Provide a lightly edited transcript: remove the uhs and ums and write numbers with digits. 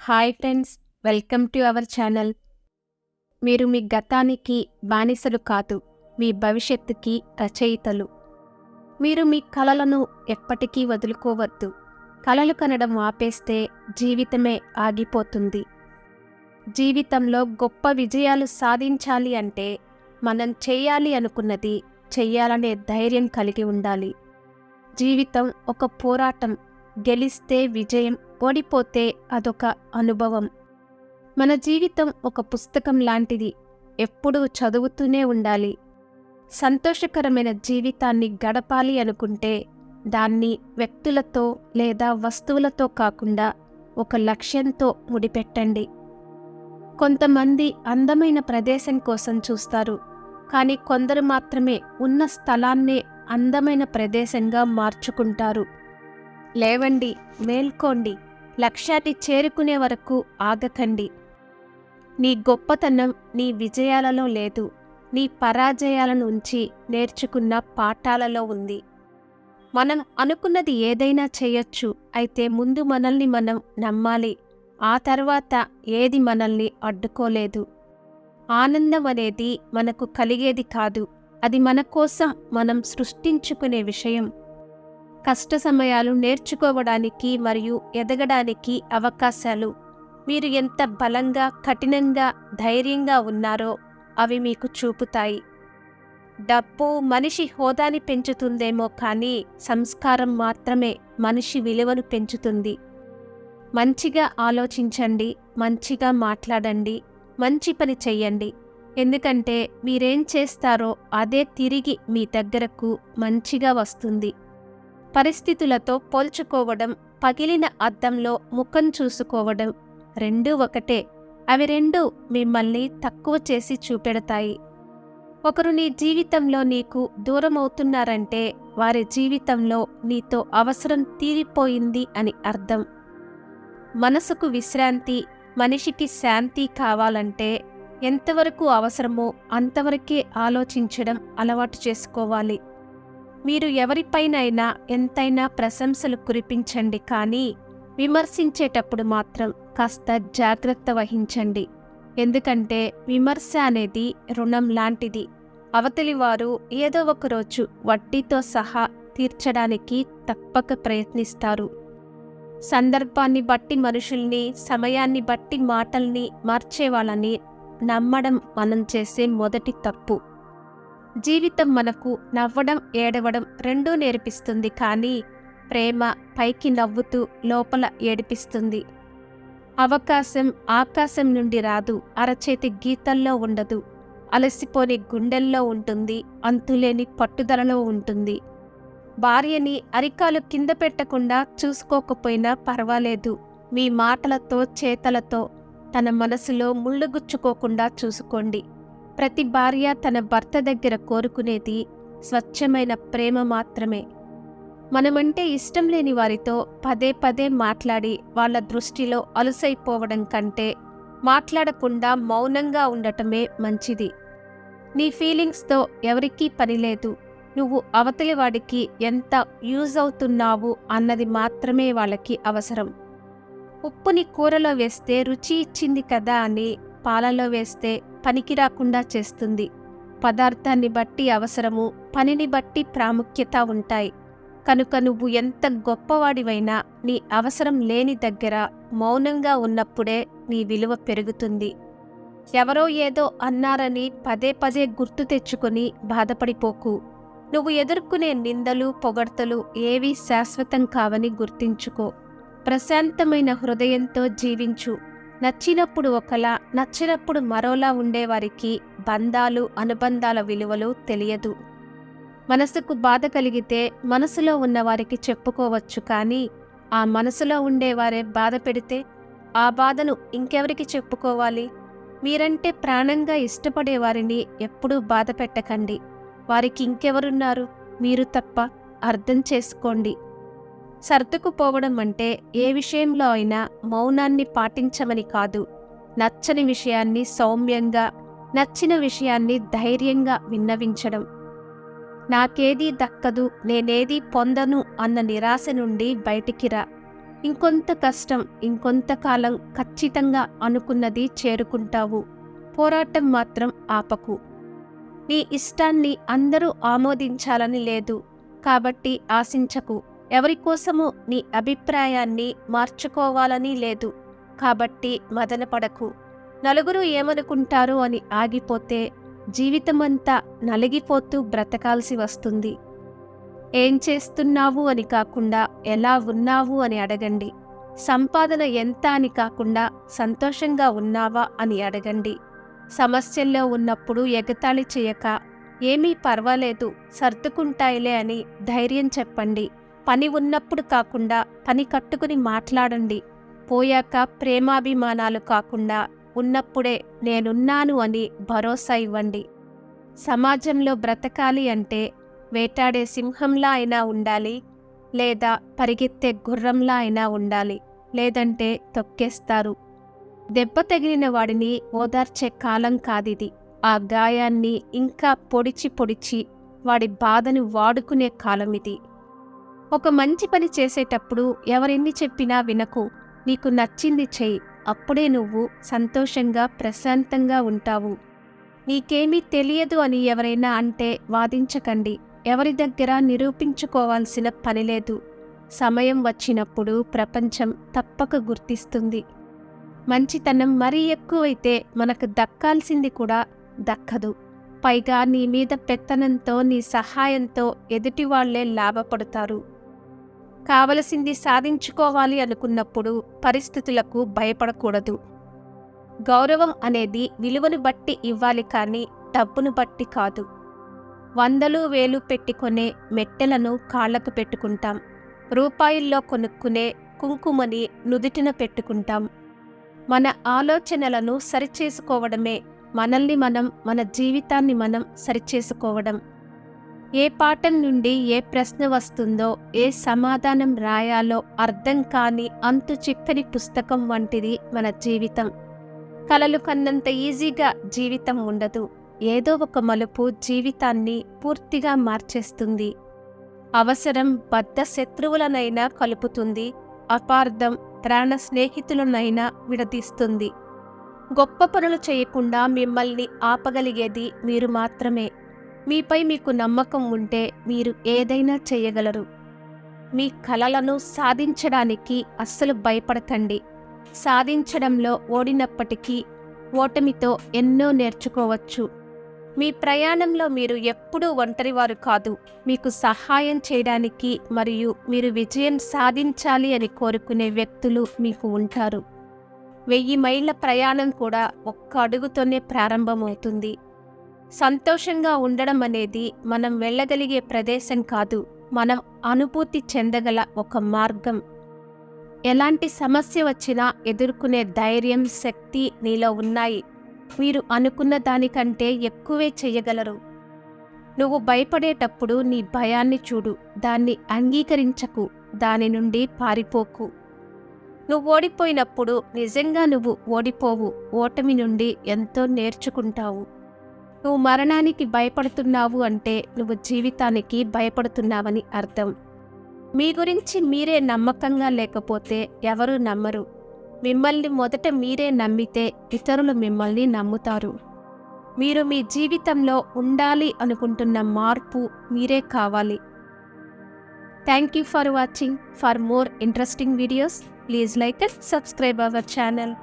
Hi friends, welcome to our channel. మీరు మీ గతానికి బానిసలు కాదు, మీ భవిష్యత్తుకి రచయితలు. మీరు మీ కలలను ఎప్పటికీ వదులుకోవద్దు. కలలు కనడం ఆపేస్తే జీవితమే ఆగిపోతుంది. జీవితంలో గొప్ప విజయాలు సాధించాలి అంటే మనం చేయాలి అనుకున్నది చెయ్యాలనే ధైర్యం కలిగి ఉండాలి. జీవితం ఒక పోరాటం. గెలిస్తే విజయం, ఓడిపోతే అదొక అనుభవం. మన జీవితం ఒక పుస్తకం లాంటిది. ఎప్పుడూ చదువుతూనే ఉండాలి. సంతోషకరమైన జీవితాన్ని గడపాలి అనుకుంటే దాన్ని వ్యక్తులతో లేదా వస్తువులతో కాకుండా ఒక లక్ష్యంతో ముడిపెట్టండి. కొంతమంది అందమైన ప్రదేశం కోసం చూస్తారు, కానీ కొందరు మాత్రమే ఉన్న స్థలాన్నే అందమైన ప్రదేశంగా మార్చుకుంటారు. లేవండి, మేల్కోండి, లక్ష్యాన్ని చేరుకునే వరకు ఆగకండి. నీ గొప్పతనం నీ విజయాలలో లేదు, నీ పరాజయాల నుంచి నేర్చుకున్న పాఠాలలో ఉంది. మనం అనుకున్నది ఏదైనా చేయొచ్చు, అయితే ముందు మనల్ని మనం నమ్మాలి. ఆ తర్వాత ఏది మనల్ని అడ్డుకోలేదు. ఆనందం అనేది మనకు కలిగేది కాదు, అది మన కోసం మనం సృష్టించుకునే విషయం. కష్ట సమయాలు నేర్చుకోవడానికి మరియు ఎదగడానికి అవకాశాలు. మీరు ఎంత బలంగా, కఠినంగా, ధైర్యంగా ఉన్నారో అవి మీకు చూపుతాయి. డబ్బు మనిషి హోదాని పెంచుతుందేమో కానీ సంస్కారం మాత్రమే మనిషి విలువను పెంచుతుంది. మంచిగా ఆలోచించండి, మంచిగా మాట్లాడండి, మంచి పని చెయ్యండి. ఎందుకంటే మీరేం చేస్తారో అదే తిరిగి మీ దగ్గరకు మంచిగా వస్తుంది. పరిస్థితులతో పోల్చుకోవడం, పగిలిన అద్దంలో ముఖం చూసుకోవడం రెండూ ఒకటే. అవి రెండూ మిమ్మల్ని తక్కువ చేసి చూపెడతాయి. ఒకరు నీ జీవితంలో నీకు దూరమవుతున్నారంటే వారి జీవితంలో నీతో అవసరం తీరిపోయింది అని అర్థం. మనసుకు విశ్రాంతి, మనిషికి శాంతి కావాలంటే ఎంతవరకు అవసరమో అంతవరకే ఆలోచించడం అలవాటు చేసుకోవాలి. మీరు ఎవరిపైనైనా ఎంతైనా ప్రశంసలు కురిపించండి, కానీ విమర్శించేటప్పుడు మాత్రం కాస్త జాగ్రత్త వహించండి. ఎందుకంటే విమర్శ అనేది రుణం లాంటిది. అవతలివారు ఏదో ఒకరోజు వడ్డీతో సహా తీర్చడానికి తప్పక ప్రయత్నిస్తారు. సందర్భాన్ని బట్టి మనుషుల్ని, సమయాన్ని బట్టి మాటల్ని మార్చేవాళ్ళని నమ్మడం మనం చేసే మొదటి తప్పు. జీవితం మనకు నవ్వడం, ఏడవడం రెండూ నేర్పిస్తుంది, కానీ ప్రేమ పైకి నవ్వుతూ లోపల ఏడిపిస్తుంది. అవకాశం ఆకాశం నుండి రాదు, అరచేతి గీతల్లో ఉండదు. అలసిపోని గుండెల్లో ఉంటుంది, అంతులేని పట్టుదలలో ఉంటుంది. భార్యని అరికాలు కింద పెట్టకుండా చూసుకోకపోయినా పర్వాలేదు. మీ మాటలతో, చేతలతో తన మనసులో ముళ్ళుగుచ్చుకోకుండా చూసుకోండి. ప్రతి భార్య తన భర్త దగ్గర కోరుకునేది స్వచ్ఛమైన ప్రేమ మాత్రమే. మనమంటే ఇష్టం లేని వారితో పదే పదే మాట్లాడి వాళ్ళ దృష్టిలో అలుసైపోవడం కంటే మాట్లాడకుండా మౌనంగా ఉండటమే మంచిది. నీ ఫీలింగ్స్తో ఎవరికీ పనిలేదు. నువ్వు అవతలి వాడికి ఎంత యూజ్ అవుతున్నావు అన్నది మాత్రమే వాళ్ళకి అవసరం. ఉప్పుని కూరలో వేస్తే రుచి ఇచ్చింది కదా అని పాలలో వేస్తే పనికి రాకుండా చేస్తుంది. పదార్థాన్ని బట్టి అవసరము, పనిని బట్టి ప్రాముఖ్యత ఉంటాయి. కనుక నువ్వు ఎంత గొప్పవాడివైనా నీ అవసరం లేని దగ్గర మౌనంగా ఉన్నప్పుడే నీ విలువ పెరుగుతుంది. ఎవరో ఏదో అన్నారని పదే పదే గుర్తు తెచ్చుకొని బాధపడిపోకు. నువ్వు ఎదుర్కొనే నిందలు, పొగడ్తలు ఏవీ శాశ్వతం కావని గుర్తించుకో. ప్రశాంతమైన హృదయంతో జీవించు. నచ్చినప్పుడు ఒకలా, నచ్చినప్పుడు మరోలా ఉండేవారికి బంధాలు, అనుబంధాల విలువలు తెలియదు. మనసుకు బాధ కలిగితే మనసులో ఉన్నవారికి చెప్పుకోవచ్చు, కానీ ఆ మనసులో ఉండేవారే బాధ పెడితే ఆ బాధను ఇంకెవరికి చెప్పుకోవాలి? మీరంటే ప్రాణంగా ఇష్టపడేవారిని ఎప్పుడూ బాధ పెట్టకండి. వారికి ఇంకెవరున్నారు? మీరు తప్ప. అర్థం చేసుకోండి. సర్దుకుపోవడం అంటే ఏ విషయంలో అయినా మౌనాన్ని పాటించమని కాదు. నచ్చని విషయాన్ని సౌమ్యంగా, నచ్చిన విషయాన్ని ధైర్యంగా విన్నవించడం. నాకేదీ దక్కదు, నేనేదీ పొందను అన్న నిరాశ నుండి బయటికి రా. ఇంకొంత కష్టం, ఇంకొంతకాలం ఖచ్చితంగా అనుకున్నది చేరుకుంటావు. పోరాటం మాత్రం ఆపకు. నీ ఇష్టాన్ని అందరూ ఆమోదించాలని లేదు, కాబట్టి ఆశించకు. ఎవరికోసమూ నీ అభిప్రాయాన్ని మార్చుకోవాలని లేదు, కాబట్టి మదనపడకు. నలుగురు ఏమనుకుంటారు అని ఆగిపోతే జీవితమంతా నలిగిపోతూ బ్రతకాల్సి వస్తుంది. ఏం చేస్తున్నావు అని కాకుండా ఎలా ఉన్నావు అని అడగండి. సంపాదన ఎంత అని కాకుండా సంతోషంగా ఉన్నావా అని అడగండి. సమస్యల్లో ఉన్నప్పుడు ఎగతాళి చేయక ఏమీ పర్వాలేదు, సర్దుకుంటాయిలే అని ధైర్యం చెప్పండి. పని ఉన్నప్పుడు కాకుండా పని కట్టుకుని మాట్లాడండి. పోయాక ప్రేమాభిమానాలు కాకుండా ఉన్నప్పుడే నేనున్నాను అని భరోసా ఇవ్వండి. సమాజంలో బ్రతకాలి అంటే వేటాడే సింహంలా అయినా ఉండాలి, లేదా పరిగెత్తే గుర్రంలా అయినా ఉండాలి, లేదంటే తొక్కేస్తారు. దెబ్బ తగిలిన వాడిని ఓదార్చే కాలం కాదిది. ఆ గాయాన్ని ఇంకా పొడిచి పొడిచి వాడి బాధను వాడుకునే కాలమిది. ఒక మంచి పని చేసేటప్పుడు ఎవరెన్ని చెప్పినా వినకు. నీకు నచ్చింది చెయ్యి. అప్పుడే నువ్వు సంతోషంగా ప్రశాంతంగా ఉంటావు. నీకేమీ తెలియదు అని ఎవరైనా అంటే వాదించకండి. ఎవరి దగ్గర నిరూపించుకోవాల్సిన పనిలేదు. సమయం వచ్చినప్పుడు ప్రపంచం తప్పక గుర్తిస్తుంది. మంచితనం మరీ ఎక్కువైతే మనకు దక్కాల్సింది కూడా దక్కదు. పైగా నీ మీద పెత్తనంతో, నీ సహాయంతో ఎదుటివాళ్లే లాభపడతారు. కావలసింది సాధించుకోవాలి అనుకున్నప్పుడు పరిస్థితులకు భయపడకూడదు. గౌరవం అనేది విలువను బట్టి ఇవ్వాలి, కానీ డబ్బును బట్టి కాదు. 100,000, 1,000 పెట్టుకునే మెట్టెలను కాళ్లకు పెట్టుకుంటాం. రూపాయల్లో కొనుక్కునే కుంకుమని నుదుటిన పెట్టుకుంటాం. మన ఆలోచనలను సరిచేసుకోవడమే మనల్ని మనం, మన జీవితాన్ని మనం సరిచేసుకోవడం. ఏ పాఠం నుండి ఏ ప్రశ్న వస్తుందో, ఏ సమాధానం రాయాలో అర్థం కాని అంతు చిక్కని పుస్తకం వంటిది మన జీవితం. కలలు కన్నంత ఈజీగా జీవితం ఉండదు. ఏదో ఒక మలుపు జీవితాన్ని పూర్తిగా మార్చేస్తుంది. అవసరం బద్ధ శత్రువులనైనా కలుపుతుంది. అపార్థం ప్రాణ స్నేహితులనైనా విడదీస్తుంది. గొప్ప పనులు చేయకుండా మిమ్మల్ని ఆపగలిగేది మీరు మాత్రమే. మీపై మీకు నమ్మకం ఉంటే మీరు ఏదైనా చేయగలరు. మీ కలలను సాధించడానికి అస్సలు భయపడకండి. సాధించడంలో ఓడినప్పటికీ ఓటమితో ఎన్నో నేర్చుకోవచ్చు. మీ ప్రయాణంలో మీరు ఎప్పుడూ ఒంటరివారు కాదు. మీకు సహాయం చేయడానికి మరియు మీరు విజయం సాధించాలి అని కోరుకునే వ్యక్తులు మీకు ఉంటారు. 1000 మైళ్ళ ప్రయాణం కూడా ఒక్క అడుగుతోనే ప్రారంభమవుతుంది. సంతోషంగా ఉండడం అనేది మనం వెళ్ళగలిగే ప్రదేశం కాదు, మనం అనుభూతి చెందగల ఒక మార్గం. ఎలాంటి సమస్య వచ్చినా ఎదుర్కొనే ధైర్యం, శక్తి నీలో ఉన్నాయి. మీరు అనుకున్న దానికంటే ఎక్కువే చెయ్యగలరు. నువ్వు భయపడేటప్పుడు నీ భయాన్ని చూడు, దాన్ని అంగీకరించకు, దాని నుండి పారిపోకు. నువ్వు ఓడిపోయినప్పుడు నిజంగా నువ్వు ఓడిపోవు, ఓటమి నుండి ఎంతో నేర్చుకుంటావు. నువ్వు మరణానికి భయపడుతున్నావు అంటే నువ్వు జీవితానికి భయపడుతున్నావని అర్థం. మీ గురించి మీరే నమ్మకంగా లేకపోతే ఎవరూ నమ్మరు. మిమ్మల్ని మొదట మీరే నమ్మితే ఇతరులు మిమ్మల్ని నమ్ముతారు. మీరు మీ జీవితంలో ఉండాలి అనుకుంటున్న మార్పు మీరే కావాలి. Thank you for watching. For more interesting videos, please like and subscribe our channel.